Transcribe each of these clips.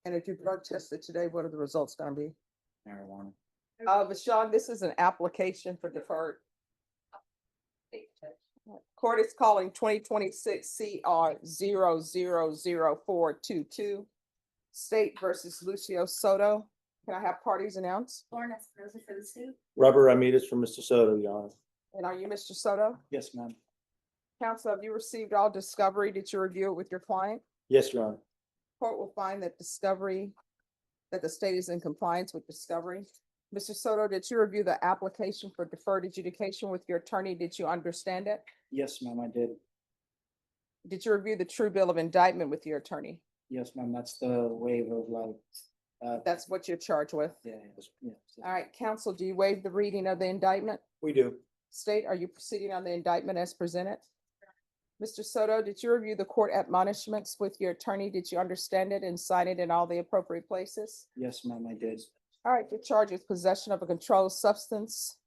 And if you drug tested today, what are the results gonna be? Marijuana. Michelle, this is an application for deferred. Court is calling 2026 CR 000422. State versus Lucio Soto. Can I have parties announced? Lauren Espinosa for the suit. Robert Ramirez for Mr. Soto, Your Honor. And are you Mr. Soto? Yes, ma'am. Counsel, have you received all discovery? Did you review it with your client? Yes, Your Honor. Court will find that that the state is in compliance with discovery. Mr. Soto, did you review the application for deferred adjudication with your attorney? Did you understand it? Yes, ma'am, I did. Did you review the true bill of indictment with your attorney? Yes, ma'am, that's the waiver of like, That's what you're charged with. yeah, yes. All right, counsel, do you waive the reading of the indictment? We do. State, are you proceeding on the indictment as presented? Mr. Soto, did you review the court admonishments with your attorney? Did you understand it and sign it in all the appropriate places? Yes, ma'am, I did. All right, your charge is possession of a controlled substance,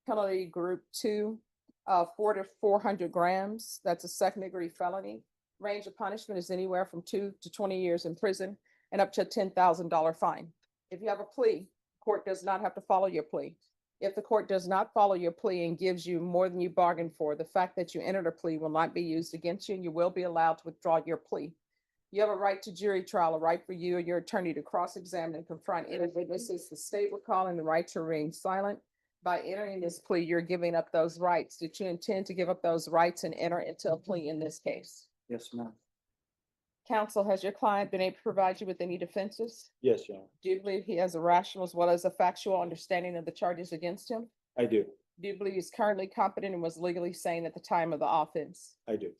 penalty group 2, 4 to 400 grams. That's a second-degree felony. Range of punishment is anywhere from 2 to 20 years in prison and up to a $10,000 fine. If you have a plea, court does not have to follow your plea. If the court does not follow your plea and gives you more than you bargained for, the fact that you entered a plea will not be used against you, and you will be allowed to withdraw your plea. You have a right to jury trial, a right for you or your attorney to cross-examine and confront any witnesses. The state will call in the right to remain silent. By entering this plea, you're giving up those rights. Did you intend to give up those rights and enter into a plea in this case? Yes, ma'am. Counsel, has your client been able to provide you with any defenses? Yes, Your Honor. Do you believe he has a rational as well as a factual understanding of the charges against him? I do. Do you believe he's currently competent and was legally sane at the time of the offense? I do.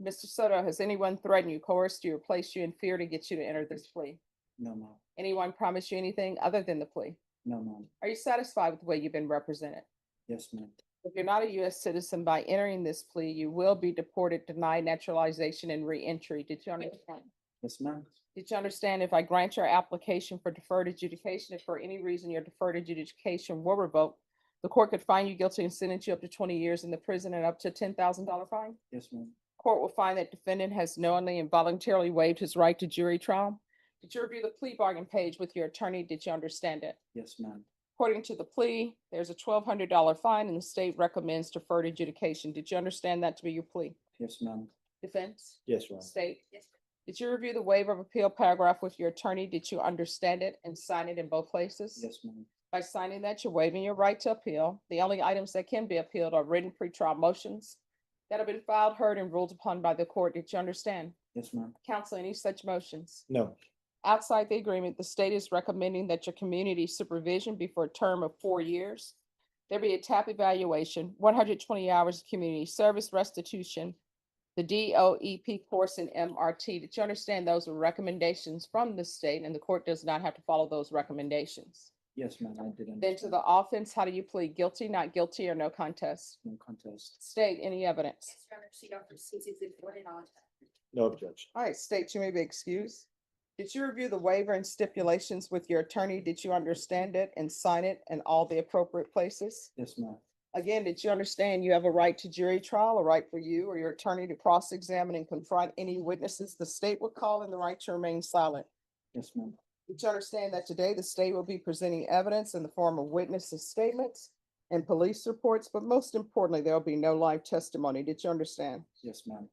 Mr. Soto, has anyone threatened you, coerced you, or placed you in fear to get you to enter this plea? No, ma'am. Anyone promised you anything other than the plea? No, ma'am. Are you satisfied with the way you've been represented? Yes, ma'am. If you're not a U.S. citizen, by entering this plea, you will be deported, denied naturalization, and re-entry. Did you understand? Yes, ma'am. Did you understand if I grant your application for deferred adjudication, if for any reason your deferred adjudication were revoked, the court could find you guilty and sentence you up to 20 years in the prison and up to $10,000 fine? Yes, ma'am. Court will find that defendant has knowingly and voluntarily waived his right to jury trial. Did you review the plea bargain page with your attorney? Did you understand it? Yes, ma'am. According to the plea, there's a $1,200 fine and the state recommends deferred adjudication. Did you understand that to be your plea? Yes, ma'am. Defense? Yes, Your Honor. State? Yes. Did you review the waiver of appeal paragraph with your attorney? Did you understand it and sign it in both places? Yes, ma'am. By signing that, you're waiving your right to appeal. The only items that can be appealed are written pretrial motions that have been filed, heard, and ruled upon by the court. Did you understand? Yes, ma'am. Counsel, any such motions? No. Outside the agreement, the state is recommending that your community supervision be for a term of 4 years. There be a TAP evaluation, 120 hours of community service restitution, the DOEP course in MRT. Did you understand those are recommendations from the state and the court does not have to follow those recommendations? Yes, ma'am. I did understand. Then to the offense, how do you plead? Guilty, not guilty, or no contest? No contest. State, any evidence? Yes, Your Honor, proceed on for C's exhibit 1 and on. No objection. All right, state, you may be excused. Did you review the waiver and stipulations with your attorney? Did you understand it and sign it in all the appropriate places? Yes, ma'am. Again, did you understand you have a right to jury trial, a right for you or your attorney to cross-examine and confront any witnesses the state would call, and the right to remain silent? Yes, ma'am. Did you understand that today the state will be presenting evidence in the form of witnesses' statements and police reports, but most importantly, there will be no live testimony? Did you understand? Yes, ma'am.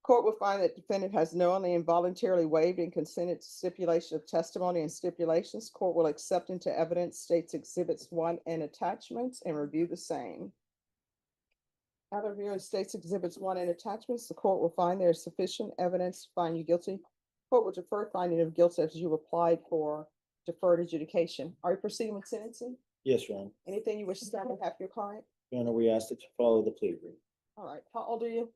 Court will find that defendant has knowingly and voluntarily waived and consented to stipulation of testimony and stipulations. Court will accept into evidence states exhibits 1 and attachments and review the same. After reviewing states exhibits 1 and attachments, the court will find there is sufficient evidence to find you guilty. Court will defer finding of guilt as you applied for deferred adjudication. Are you proceeding with sentencing? Yes, Your Honor. Anything you wish to say on behalf of your client? Your Honor, we ask that you follow the plea agreement. All right, how old are you?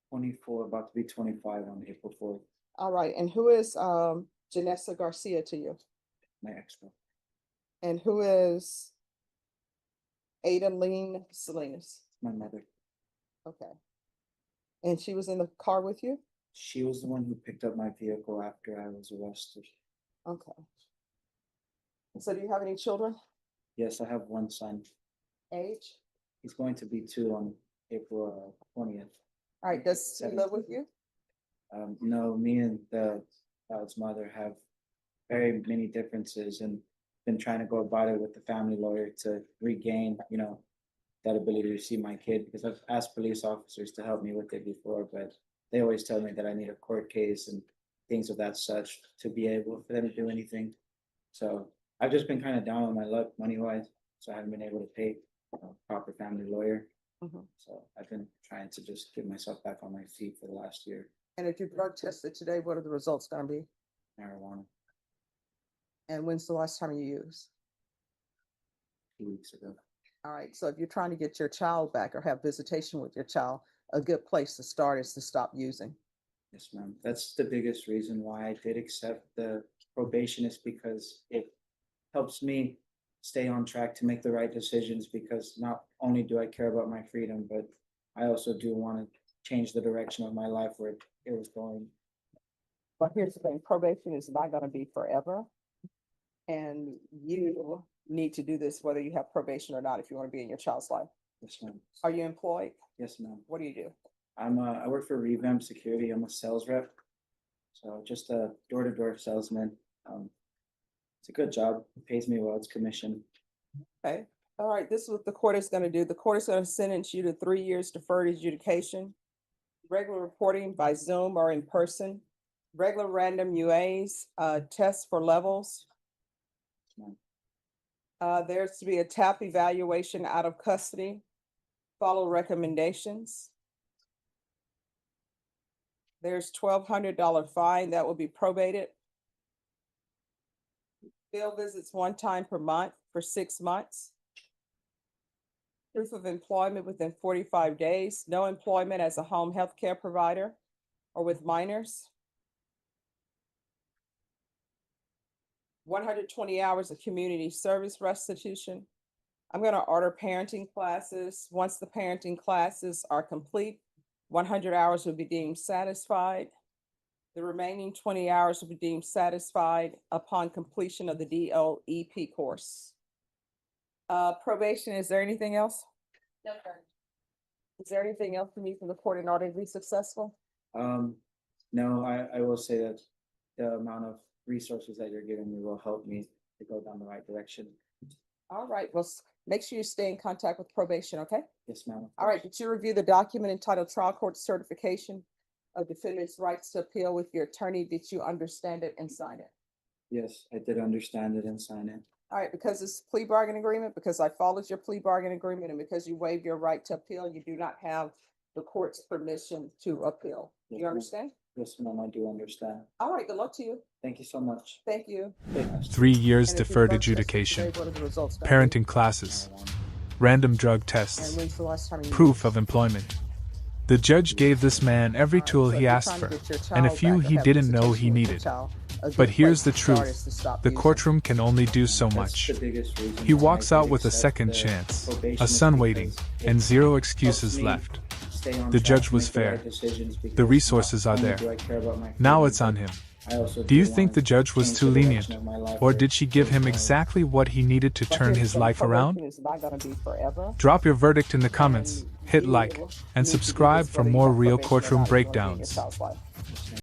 24, about to be 25 on April 4th. All right, and who is Janessa Garcia to you? My ex-girlfriend. And who is Adaline Salinas? My mother. Okay. And she was in the car with you? She was the one who picked up my vehicle after I was arrested. Okay. So do you have any children? Yes, I have one son. Age? He's going to be 2 on April 20th. All right, does he live with you? No, me and the child's mother have very many differences and been trying to go about it with the family lawyer to regain, that ability to see my kid, because I've asked police officers to help me with it before, but they always tell me that I need a court case and things of that such to be able for them to do anything. So I've just been kind of down on my luck money wise, so I haven't been able to pay a proper family lawyer. Mhm. So I've been trying to just get myself back on my feet for the last year. And if you drug tested today, what are the results gonna be? Marijuana And when's the last time you used? 2 weeks ago. All right, so if you're trying to get your child back or have visitation with your child, a good place to start is to stop using. Yes, ma'am. That's the biggest reason why I did accept the probation, is because it helps me stay on track to make the right decisions, because not only do I care about my freedom, but I also do want to change the direction of my life where it was going. But here's the thing, probation is not gonna be forever. And you need to do this whether you have probation or not, if you wanna be in your child's life. Yes, ma'am. Are you employed? Yes, ma'am. What do you do? I work for Revamp Security. I'm a sales rep. So just a door-to-door salesman. It's a good job. It pays me well. It's commission. Okay, all right, this is what the court is gonna do. The court is gonna sentence you to 3 years deferred adjudication, regular reporting by Zoom or in person, regular random UAs, tests for levels. Ma'am. There's to be a TAP evaluation out of custody, follow recommendations. There's $1,200 fine that will be probated. Field visits 1 time per month for 6 months. Proof of employment within 45 days, no employment as a home health care provider or with minors. 120 hours of community service restitution. I'm gonna order parenting classes. Once the parenting classes are complete, 100 hours will be deemed satisfied. The remaining 20 hours will be deemed satisfied upon completion of the DOEP course. Probation, is there anything else? No, sir. Is there anything else you need from the court in order to be successful? No, I will say that the amount of resources that you're giving me will help me to go down the right direction. All right, well, make sure you stay in contact with probation, okay? Yes, ma'am. All right, did you review the document entitled Trial Court Certification of Defendant's Rights to Appeal with your attorney? Did you understand it and sign it? Yes, I did understand it and sign it. All right, because it's a plea bargain agreement, because I followed your plea bargain agreement, and because you waived your right to appeal, you do not have the court's permission to appeal. Yes, You ma'am. understand? Yes, ma'am, I do understand. All right, good luck to you. Thank you so much. Thank you. 3 years And if you deferred drug tested adjudication, today, what are the results gonna be? parenting classes, random drug And tests, when's the last time you proof used? of employment. The judge gave this man every tool So if he you're asked trying to for, get your and a child few back or he have didn't know visitation he with your needed. child, a good But here's place the to start truth. is to stop The using. courtroom can only do so That's much. the biggest reason He why I walks did out with a accept second the chance, probation, a is son because waiting, it and zero helps excuses me left. stay on The track judge to was make the right fair. decisions, because The resources not are only there. do I care about my Now freedom, it's on but him. I also Do you do think wanna the judge was change too the direction lenient? of my life Or where did she give it was him going. exactly what he needed to But turn here's his the thing, life around? probation is not gonna be forever. Drop your verdict in the comments, And hit you like, need to and do subscribe this for whether you more have real probation or courtroom not if you wanna be in your breakdowns. child's life.